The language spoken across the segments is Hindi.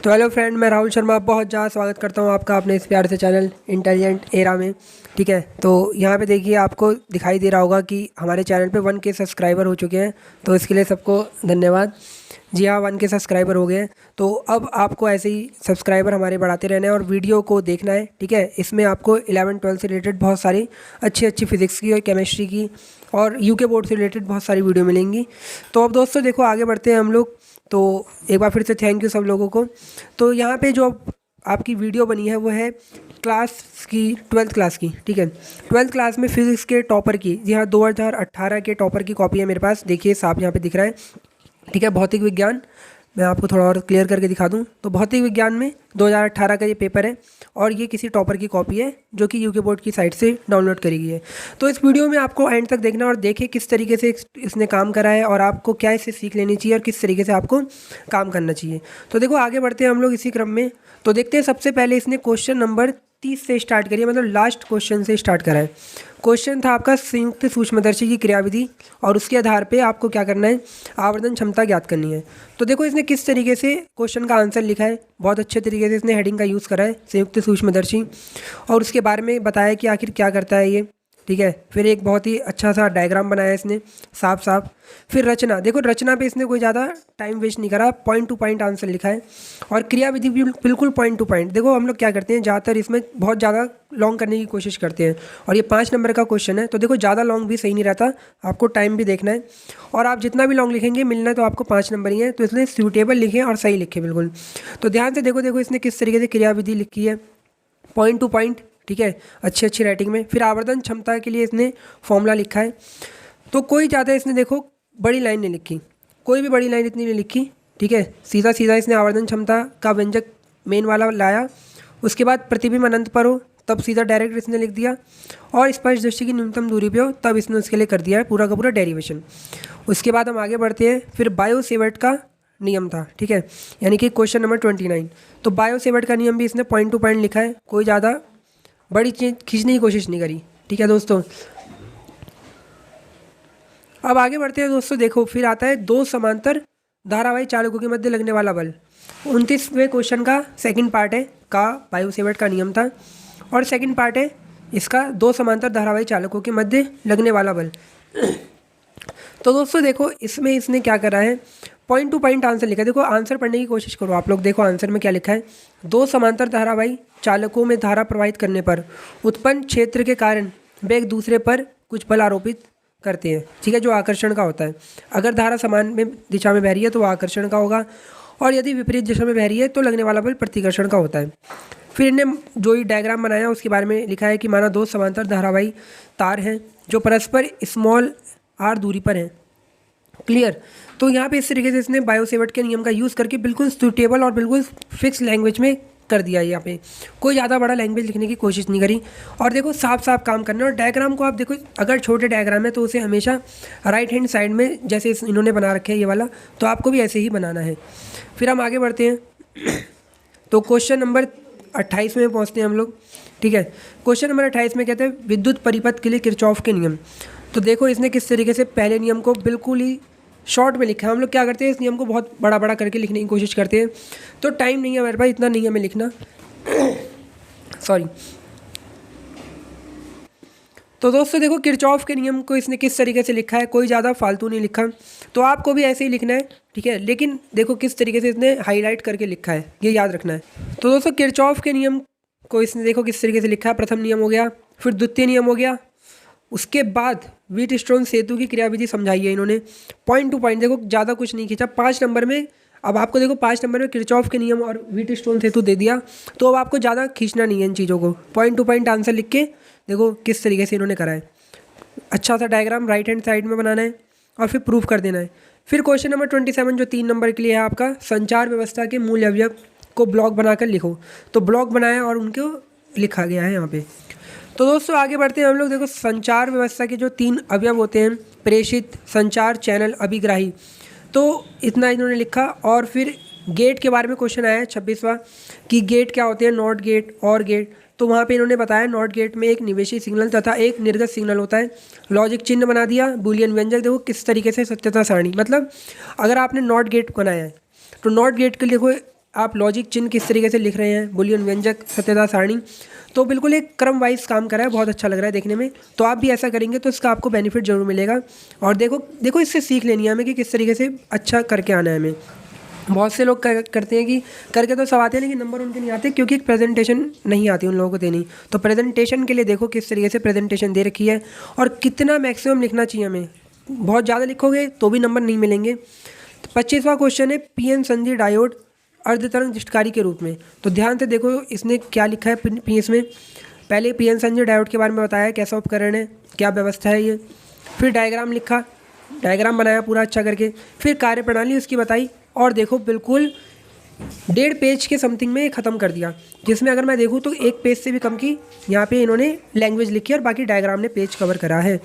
तो हेलो फ्रेंड, मैं राहुल शर्मा बहुत ज़्यादा स्वागत करता हूँ आपका अपने इस प्यार से चैनल इंटेलिजेंट एरा में। ठीक है, तो यहाँ पे देखिए आपको दिखाई दे रहा होगा कि हमारे चैनल पे 1K सब्सक्राइबर हो चुके हैं। तो इसके लिए सबको धन्यवाद। जी हाँ, 1K सब्सक्राइबर हो गए हैं। तो अब आपको ऐसे ही सब्सक्राइबर हमारे बढ़ाते रहना है और वीडियो को देखना है। ठीक है, इसमें आपको 11-12 से रिलेटेड बहुत सारी अच्छी अच्छी फिजिक्स की और केमिस्ट्री की और यूके बोर्ड से रिलेटेड बहुत सारी वीडियो मिलेंगी। तो अब दोस्तों देखो आगे बढ़ते हैं हम लोग। तो एक बार फिर से थैंक यू सब लोगों को। तो यहाँ पे जो आपकी वीडियो बनी है वो है क्लास की 12th क्लास की। ठीक है, 12th क्लास में फिजिक्स के टॉपर की, जी हाँ 2018 के टॉपर की कॉपी है मेरे पास। देखिए साफ यहाँ पे दिख रहा है। ठीक है, भौतिक विज्ञान, मैं आपको थोड़ा और क्लियर करके दिखा दूं तो भौतिक विज्ञान में 2018 का ये पेपर है और ये किसी टॉपर की कॉपी है जो कि यूके बोर्ड की साइट से डाउनलोड करी गई है। तो इस वीडियो में आपको एंड तक देखना और देखें किस तरीके से इसने काम करा है और आपको क्या इससे सीख लेनी चाहिए और किस तरीके से आपको काम करना चाहिए। तो देखो आगे बढ़ते हैं हम लोग इसी क्रम में। तो देखते हैं, सबसे पहले इसने क्वेश्चन नंबर 30 से स्टार्ट करिए, मतलब लास्ट क्वेश्चन से स्टार्ट करा है। क्वेश्चन था आपका संयुक्त सूक्ष्मदर्शी की क्रियाविधि और उसके आधार पे आपको क्या करना है, आवर्धन क्षमता ज्ञात करनी है। तो देखो इसने किस तरीके से क्वेश्चन का आंसर लिखा है, बहुत अच्छे तरीके से इसने हेडिंग का यूज़ करा है, संयुक्त सूक्ष्मदर्शी, और उसके बारे में बताया कि आखिर क्या करता है ये। ठीक है, फिर एक बहुत ही अच्छा सा डायग्राम बनाया इसने साफ साफ। फिर रचना, देखो रचना पे इसने कोई ज़्यादा टाइम वेस्ट नहीं करा, पॉइंट टू पॉइंट आंसर लिखा है। और क्रियाविधि भी बिल्कुल पॉइंट टू पॉइंट। देखो हम लोग क्या करते हैं, ज़्यादातर इसमें बहुत ज़्यादा लॉन्ग करने की कोशिश करते हैं और ये 5 नंबर का क्वेश्चन है। तो देखो ज़्यादा लॉन्ग भी सही नहीं रहता, आपको टाइम भी देखना है और आप जितना भी लॉन्ग लिखेंगे मिलना तो आपको 5 नंबर ही है। तो इसलिए सूटेबल लिखें और सही लिखें बिल्कुल। तो ध्यान से देखो इसने किस तरीके से क्रियाविधि लिखी है, पॉइंट टू पॉइंट। ठीक है, अच्छी अच्छी राइटिंग में। फिर आवर्धन क्षमता के लिए इसने फॉर्मूला लिखा है। तो कोई ज़्यादा इसने देखो बड़ी लाइन नहीं लिखी, कोई भी बड़ी लाइन इतनी नहीं लिखी। ठीक है, सीधा सीधा इसने आवर्धन क्षमता का व्यंजक मेन वाला लाया। उसके बाद प्रतिबिंब अनंत पर हो तब सीधा डायरेक्ट इसने लिख दिया, और स्पर्श दृष्टि की न्यूनतम दूरी पे हो तब इसने उसके लिए कर दिया है पूरा का पूरा डेरिवेशन। उसके बाद हम आगे बढ़ते हैं। फिर बायो सेवर्ट का नियम था। ठीक है, यानी कि क्वेश्चन नंबर 29। तो बायो सेवर्ट का नियम भी इसने पॉइंट टू पॉइंट लिखा है, कोई ज़्यादा बड़ी चीज़ खींचने की कोशिश नहीं करी। ठीक है दोस्तों, अब आगे बढ़ते हैं दोस्तों। देखो फिर आता है दो समांतर धारावाही चालकों के मध्य लगने वाला बल। 29वें क्वेश्चन का सेकंड पार्ट है का बायो सेवर्ट का नियम था, और सेकंड पार्ट है इसका दो समांतर धारावाही चालकों के मध्य लगने वाला बल। तो दोस्तों देखो इसमें इसने क्या करा है, पॉइंट टू पॉइंट आंसर लिखा है। देखो आंसर पढ़ने की कोशिश करो आप लोग। देखो आंसर में क्या लिखा है, दो समांतर धारावाही चालकों में धारा प्रवाहित करने पर उत्पन्न क्षेत्र के कारण वे एक दूसरे पर कुछ बल आरोपित करते हैं। ठीक है, जो आकर्षण का होता है। अगर धारा समान में दिशा में बह रही है तो वो आकर्षण का होगा, और यदि विपरीत दिशा में बह रही है तो लगने वाला बल प्रतिकर्षण का होता है। फिर इन्हें जो ये डायग्राम बनाया उसके बारे में लिखा है कि माना दो समांतर धारावाही तार हैं जो परस्पर स्मॉल r दूरी पर हैं। क्लियर। तो यहाँ पे इस तरीके से इसने बायो सेवर्ट के नियम का यूज़ करके बिल्कुल सूटेबल और बिल्कुल फिक्स लैंग्वेज में कर दिया है। यहाँ पे कोई ज़्यादा बड़ा लैंग्वेज लिखने की कोशिश नहीं करी, और देखो साफ साफ काम करना है। और डायग्राम को आप देखो, अगर छोटे डायग्राम है तो उसे हमेशा राइट हैंड साइड में, जैसे इन्होंने बना रखे है ये वाला, तो आपको भी ऐसे ही बनाना है। फिर हम आगे बढ़ते हैं। तो क्वेश्चन नंबर 28 में पहुँचते हैं हम लोग। ठीक है, क्वेश्चन नंबर 28 में कहते हैं विद्युत परिपथ के लिए किरचॉफ के नियम। तो देखो इसने किस तरीके से पहले नियम को बिल्कुल ही शॉर्ट में लिखा है। हम लोग क्या करते हैं, इस नियम को बहुत बड़ा बड़ा करके लिखने की कोशिश करते हैं, तो टाइम नहीं है मेरे पास, इतना नहीं है मैं लिखना। सॉरी। तो दोस्तों देखो किरचॉफ के नियम को इसने किस तरीके से लिखा है, कोई ज़्यादा फालतू नहीं लिखा। तो आपको भी ऐसे ही लिखना है। ठीक है, लेकिन देखो किस तरीके से इसने हाईलाइट करके लिखा है, ये याद रखना है। तो दोस्तों किरचॉफ के नियम को इसने देखो किस तरीके से लिखा है। प्रथम नियम हो गया, फिर द्वितीय नियम हो गया, उसके बाद व्हीटस्टोन सेतु की क्रियाविधि समझाई है इन्होंने, पॉइंट टू पॉइंट। देखो ज़्यादा कुछ नहीं खींचा 5 नंबर में। अब आपको देखो 5 नंबर में किरचॉफ के नियम और व्हीटस्टोन सेतु दे दिया, तो अब आपको ज़्यादा खींचना नहीं है इन चीज़ों को। पॉइंट टू पॉइंट आंसर लिख के देखो किस तरीके से इन्होंने करा है। अच्छा सा डायग्राम राइट हैंड साइड में बनाना है और फिर प्रूफ कर देना है। फिर क्वेश्चन नंबर 27 जो 3 नंबर के लिए है आपका, संचार व्यवस्था के मूल अवयव को ब्लॉक बनाकर लिखो। तो ब्लॉक बनाया और उनको लिखा गया है यहाँ पे। तो दोस्तों आगे बढ़ते हैं हम लोग। देखो संचार व्यवस्था के जो 3 अवयव होते हैं, प्रेषित, संचार, चैनल, अभिग्राही, तो इतना इन्होंने लिखा। और फिर गेट के बारे में क्वेश्चन आया है 26वां कि गेट क्या होते हैं, नॉट गेट और गेट। तो वहाँ पे इन्होंने बताया नॉट गेट में एक निवेशी सिग्नल तथा एक निर्गत सिग्नल होता है। लॉजिक चिन्ह बना दिया, बूलियन व्यंजक। देखो किस तरीके से सत्यता सारणी, मतलब अगर आपने नॉट गेट बनाया है तो नॉट गेट के लिए कोई आप लॉजिक चिन्ह किस तरीके से लिख रहे हैं, बुलियन व्यंजक, सत्यता सारणी, तो बिल्कुल एक क्रम वाइज काम करा है, बहुत अच्छा लग रहा है देखने में। तो आप भी ऐसा करेंगे तो इसका आपको बेनिफिट जरूर मिलेगा। और देखो इससे सीख लेनी है हमें कि किस तरीके से अच्छा करके आना है हमें। बहुत से लोग करते हैं कि करके तो सब आते हैं लेकिन नंबर उनके नहीं आते, क्योंकि एक प्रेजेंटेशन नहीं आती उन लोगों को देनी। तो प्रेजेंटेशन के लिए देखो किस तरीके से प्रेजेंटेशन दे रखी है और कितना मैक्सिमम लिखना चाहिए हमें। बहुत ज़्यादा लिखोगे तो भी नंबर नहीं मिलेंगे। 25वां क्वेश्चन है पीएन संधि डायोड अर्धतरंग जिष्टकारी के रूप में। तो ध्यान से देखो इसने क्या लिखा है पीएस में। पहले पीएन संधि डायोड के बारे में बताया, कैसा उपकरण है, क्या व्यवस्था है ये। फिर डायग्राम लिखा, डायग्राम बनाया पूरा अच्छा करके। फिर कार्यप्रणाली उसकी बताई और देखो बिल्कुल 1.5 पेज के समथिंग में ख़त्म कर दिया, जिसमें अगर मैं देखूँ तो 1 पेज से भी कम की यहाँ पे इन्होंने लैंग्वेज लिखी है और बाकी डायग्राम ने पेज कवर करा है।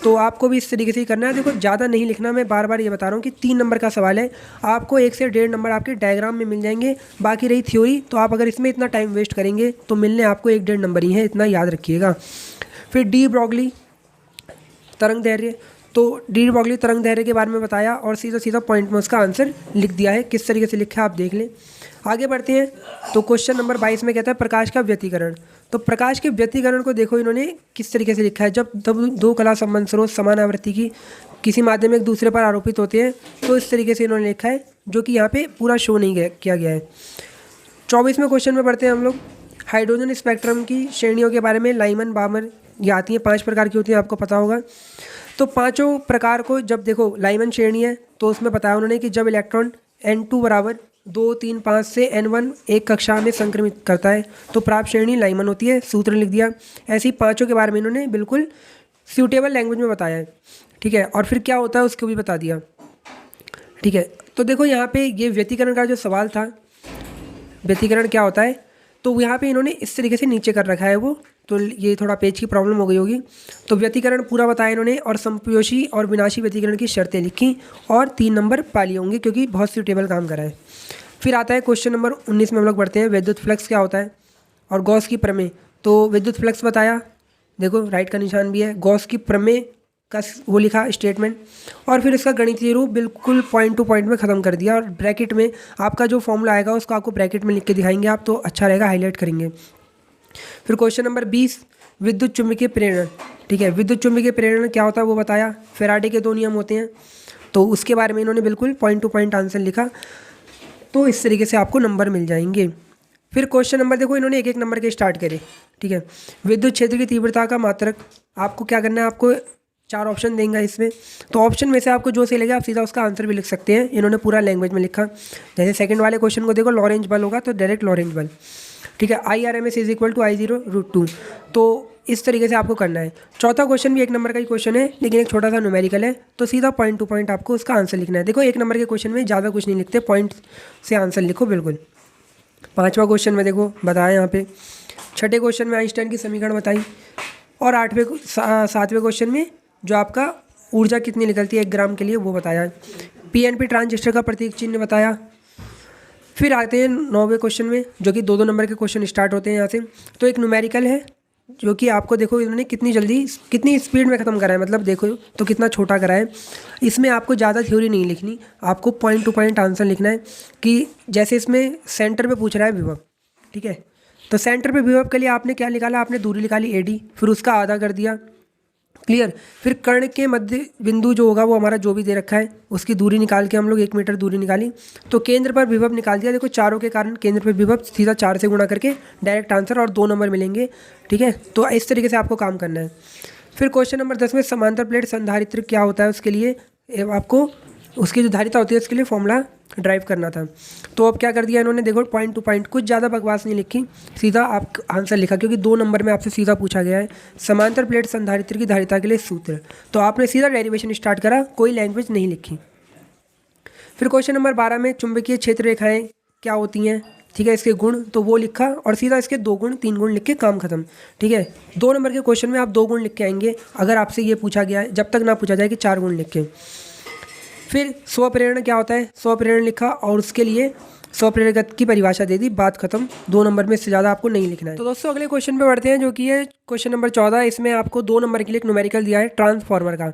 तो आपको भी इस तरीके से ही करना है। देखो ज़्यादा नहीं लिखना, मैं बार बार ये बता रहा हूँ कि 3 नंबर का सवाल है, आपको 1 से 1.5 नंबर आपके डायग्राम में मिल जाएंगे। बाकी रही थ्योरी, तो आप अगर इसमें इतना टाइम वेस्ट करेंगे तो मिलने आपको 1.5 नंबर ही है, इतना याद रखिएगा। फिर डी ब्रॉगली तरंग दैर्घ्य, तो डी ब्रॉगली तरंग दैर्घ्य के बारे में बताया और सीधा सीधा पॉइंट में उसका आंसर लिख दिया है। किस तरीके से लिखा है आप देख लें। आगे बढ़ते हैं तो क्वेश्चन नंबर 22 में कहता है प्रकाश का व्यतिकरण। तो प्रकाश के व्यतिकरण को देखो इन्होंने किस तरीके से लिखा है। जब दो कला संबंध स्रोत समान आवृत्ति की किसी माध्यम एक दूसरे पर आरोपित होते हैं तो इस तरीके से इन्होंने लिखा है, जो कि यहाँ पे पूरा शो नहीं किया गया है। 24वें क्वेश्चन में पढ़ते हैं हम लोग हाइड्रोजन स्पेक्ट्रम की श्रेणियों के बारे में। लाइमन बामर ये आती हैं, 5 प्रकार की होती हैं, आपको पता होगा। तो पांचों प्रकार को जब देखो लाइमन श्रेणी है तो उसमें बताया उन्होंने कि जब इलेक्ट्रॉन N2 बराबर 2, 3, 5 से N1 एक कक्षा में संक्रमित करता है तो प्राप्त श्रेणी लाइमन होती है, सूत्र लिख दिया। ऐसे ही पांचों के बारे में इन्होंने बिल्कुल सूटेबल लैंग्वेज में बताया है, ठीक है। और फिर क्या होता है उसको भी बता दिया, ठीक है। तो देखो यहाँ पे ये व्यतिकरण का जो सवाल था, व्यतिकरण क्या होता है, तो यहाँ पे इन्होंने इस तरीके से नीचे कर रखा है वो, तो ये थोड़ा पेज की प्रॉब्लम हो गई होगी। तो व्यतिकरण पूरा बताया इन्होंने और संपयोशी और विनाशी व्यतिकरण की शर्तें लिखी और 3 नंबर पा लिए होंगे क्योंकि बहुत सूटेबल काम करा है। फिर आता है क्वेश्चन नंबर 19 में हम लोग पढ़ते हैं विद्युत फ्लक्स क्या होता है और गॉस की प्रमेय। तो विद्युत फ्लक्स बताया, देखो राइट का निशान भी है, गॉस की प्रमेय का वो लिखा स्टेटमेंट और फिर इसका गणितीय रूप बिल्कुल पॉइंट टू पॉइंट में ख़त्म कर दिया। और ब्रैकेट में आपका जो फॉर्मूला आएगा उसको आपको ब्रैकेट में लिख के दिखाएंगे आप, तो अच्छा रहेगा, हाईलाइट करेंगे। फिर क्वेश्चन नंबर 20 विद्युत चुम्बकीय प्रेरण, ठीक है। विद्युत चुम्बकीय प्रेरण क्या होता है वो बताया। फैराडे के 2 नियम होते हैं तो उसके बारे में इन्होंने बिल्कुल पॉइंट टू पॉइंट आंसर लिखा, तो इस तरीके से आपको नंबर मिल जाएंगे। फिर क्वेश्चन नंबर देखो इन्होंने 1-1 नंबर के स्टार्ट करे, ठीक है। विद्युत क्षेत्र की तीव्रता का मात्रक, आपको क्या करना है, आपको 4 ऑप्शन देंगे इसमें, तो ऑप्शन में से आपको जो सही लगे आप सीधा उसका आंसर भी लिख सकते हैं। इन्होंने पूरा लैंग्वेज में लिखा। जैसे सेकंड वाले क्वेश्चन को देखो लॉरेंज बल होगा तो डायरेक्ट लॉरेंज बल, ठीक है। IRMS is equal to I0√2, तो इस तरीके से आपको करना है। चौथा क्वेश्चन भी 1 नंबर का ही क्वेश्चन है लेकिन एक छोटा सा न्यूमेरिकल है, तो सीधा पॉइंट टू पॉइंट आपको उसका आंसर लिखना है। देखो 1 नंबर के क्वेश्चन में ज़्यादा कुछ नहीं लिखते, पॉइंट से आंसर लिखो बिल्कुल। 5वां क्वेश्चन में देखो बताया यहाँ पे। 6ठे क्वेश्चन में आइंस्टाइन की समीकरण बताई और 7वें क्वेश्चन में जो आपका ऊर्जा कितनी निकलती है 1 ग्राम के लिए वो बताया। PNP ट्रांजिस्टर का प्रतीक चिन्ह बताया। फिर आते हैं 9वें क्वेश्चन में जो कि 2-2 नंबर के क्वेश्चन स्टार्ट होते हैं यहाँ से। तो एक न्यूमेरिकल है जो कि आपको देखो इन्होंने कितनी जल्दी कितनी स्पीड में ख़त्म करा है, मतलब देखो तो कितना छोटा करा है। इसमें आपको ज़्यादा थ्योरी नहीं लिखनी, आपको पॉइंट टू पॉइंट आंसर लिखना है। कि जैसे इसमें सेंटर पे पूछ रहा है विभव, ठीक है, तो सेंटर पे विभव के लिए आपने क्या निकाला, आपने दूरी निकाली AD, फिर उसका आधा कर दिया, क्लियर। फिर कर्ण के मध्य बिंदु जो होगा वो हमारा जो भी दे रखा है उसकी दूरी निकाल के हम लोग 1 मीटर दूरी निकाली, तो केंद्र पर विभव निकाल दिया। देखो चारों के कारण केंद्र पर विभव सीधा 4 से गुणा करके डायरेक्ट आंसर और 2 नंबर मिलेंगे, ठीक है। तो इस तरीके से आपको काम करना है। फिर क्वेश्चन नंबर 10 में समांतर प्लेट संधारित्र क्या होता है, उसके लिए आपको उसकी जो धारिता होती है उसके लिए फॉर्मूला ड्राइव करना था। तो अब क्या कर दिया इन्होंने, देखो पॉइंट टू पॉइंट, कुछ ज़्यादा बकवास नहीं लिखी, सीधा आप आंसर लिखा, क्योंकि 2 नंबर में आपसे सीधा पूछा गया है समांतर प्लेट संधारित्र की धारिता के लिए सूत्र। तो आपने सीधा डेरिवेशन स्टार्ट करा, कोई लैंग्वेज नहीं लिखी। फिर क्वेश्चन नंबर 12 में चुंबकीय क्षेत्र रेखाएँ क्या होती हैं, ठीक है, इसके गुण, तो वो लिखा और सीधा इसके 2 गुण 3 गुण लिख के काम खत्म, ठीक है। 2 नंबर के क्वेश्चन में आप 2 गुण लिख के आएंगे अगर आपसे ये पूछा गया है, जब तक ना पूछा जाए कि 4 गुण लिख के। फिर स्वप्रेरण क्या होता है, स्वप्रेरण लिखा और उसके लिए स्वप्रेरक की परिभाषा दे दी, बात खत्म। 2 नंबर में इससे ज़्यादा आपको नहीं लिखना है। तो दोस्तों अगले क्वेश्चन पे बढ़ते हैं, जो कि है क्वेश्चन नंबर 14। इसमें आपको 2 नंबर के लिए एक न्यूमेरिकल दिया है ट्रांसफार्मर का।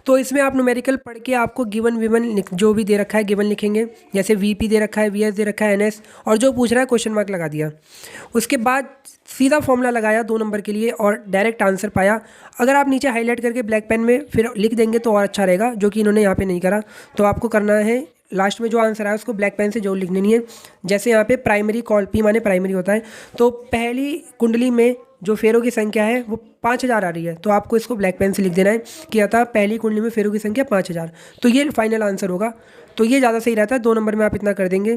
तो इसमें आप न्यूमेरिकल पढ़ के आपको गिवन विवन जो भी दे रखा है गिवन लिखेंगे। जैसे वीपी दे रखा है, वीएस दे रखा है, एनएस, और जो पूछ रहा है क्वेश्चन मार्क लगा दिया। उसके बाद सीधा फॉर्मूला लगाया 2 नंबर के लिए और डायरेक्ट आंसर पाया। अगर आप नीचे हाईलाइट करके ब्लैक पेन में फिर लिख देंगे तो और अच्छा रहेगा, जो कि इन्होंने यहाँ पे नहीं करा। तो आपको करना है लास्ट में जो आंसर आया उसको ब्लैक पेन से जोड़ लिखनी नहीं है। जैसे यहाँ पे प्राइमरी कॉल, पी माने प्राइमरी होता है, तो पहली कुंडली में जो फेरों की संख्या है वो 5000 आ रही है, तो आपको इसको ब्लैक पेन से लिख देना है कि अतः पहली कुंडली में फेरों की संख्या 5000। तो ये फाइनल आंसर होगा। तो ये ज़्यादा सही रहता है, 2 नंबर में आप इतना कर देंगे।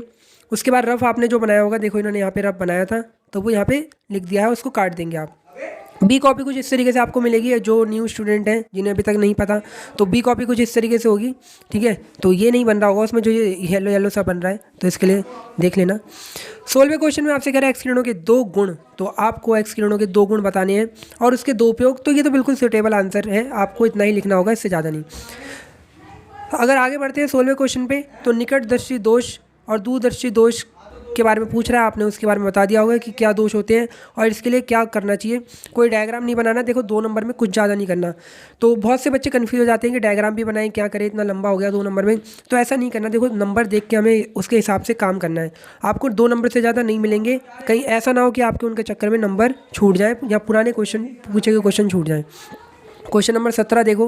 उसके बाद रफ आपने जो बनाया होगा, देखो इन्होंने यहाँ पे रफ बनाया था तो वो यहाँ पे लिख दिया है, उसको काट देंगे आप। बी कॉपी कुछ इस तरीके से आपको मिलेगी। जो न्यू स्टूडेंट हैं जिन्हें अभी तक नहीं पता, तो बी कॉपी कुछ इस तरीके से होगी, ठीक है। तो ये नहीं बन रहा होगा उसमें, जो ये येलो येलो सा बन रहा है, तो इसके लिए देख लेना। 16वें क्वेश्चन में आपसे कह रहा है एक्स किरणों के 2 गुण। तो आपको एक्स किरणों के 2 गुण बताने हैं और उसके 2 उपयोग। तो ये तो बिल्कुल सुटेबल आंसर है, आपको इतना ही लिखना होगा, इससे ज़्यादा नहीं। अगर आगे बढ़ते हैं 16वें क्वेश्चन पे, तो निकटदर्शी दोष और दूरदर्शी दोष के बारे में पूछ रहा है। आपने उसके बारे में बता दिया होगा कि क्या दोष होते हैं और इसके लिए क्या करना चाहिए। कोई डायग्राम नहीं बनाना, देखो 2 नंबर में कुछ ज़्यादा नहीं करना। तो बहुत से बच्चे कंफ्यूज हो जाते हैं कि डायग्राम भी बनाएं, क्या करें, इतना लंबा हो गया 2 नंबर में। तो ऐसा नहीं करना, देखो नंबर देख के हमें उसके हिसाब से काम करना है। आपको 2 नंबर से ज़्यादा नहीं मिलेंगे, कहीं ऐसा ना हो कि आपके उनके चक्कर में नंबर छूट जाए या पुराने क्वेश्चन पूछे गए क्वेश्चन छूट जाए। क्वेश्चन नंबर 17 देखो,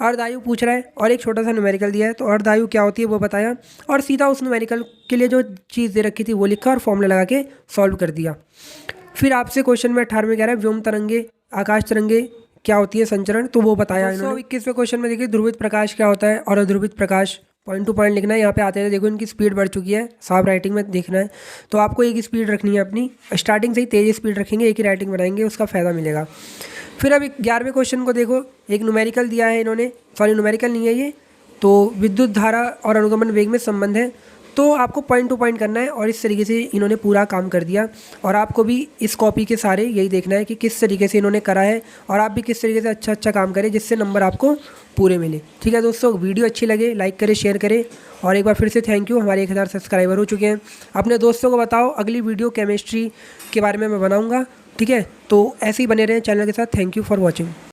अर्धायु पूछ रहा है और एक छोटा सा न्यूमेरिकल दिया है। तो अर्धायु क्या होती है वो बताया और सीधा उस न्यूमेरिकल के लिए जो चीज़ दे रखी थी वो लिखा और फॉर्मूला लगा के सॉल्व कर दिया। फिर आपसे क्वेश्चन में 18 में कह रहा है व्योम तरंगे, आकाश तरंगे क्या होती है संचरण, तो वो बताया इन्होंने। 21वें क्वेश्चन में देखिए ध्रुवित प्रकाश क्या होता है और अध्रुवित प्रकाश, पॉइंट टू पॉइंट लिखना है। यहाँ पे आते हैं देखो इनकी स्पीड बढ़ चुकी है, साफ राइटिंग में देखना है। तो आपको एक ही स्पीड रखनी है अपनी, स्टार्टिंग से ही तेज़ स्पीड रखेंगे, एक ही राइटिंग बनाएंगे, उसका फ़ायदा मिलेगा। फिर अब 11वें क्वेश्चन को देखो, एक न्यूमेरिकल दिया है इन्होंने, सॉरी न्यूमेरिकल नहीं है ये, तो विद्युत धारा और अनुगमन वेग में संबंध है। तो आपको पॉइंट टू पॉइंट करना है और इस तरीके से इन्होंने पूरा काम कर दिया। और आपको भी इस कॉपी के सारे यही देखना है कि किस तरीके से इन्होंने करा है और आप भी किस तरीके से अच्छा काम करें जिससे नंबर आपको पूरे मिले। ठीक है दोस्तों, वीडियो अच्छी लगे लाइक करें, शेयर करें और एक बार फिर से थैंक यू। हमारे 1000 सब्सक्राइबर हो चुके हैं। अपने दोस्तों को बताओ, अगली वीडियो केमिस्ट्री के बारे में मैं बनाऊँगा, ठीक है। तो ऐसे ही बने रहें चैनल के साथ। Thank you for watching.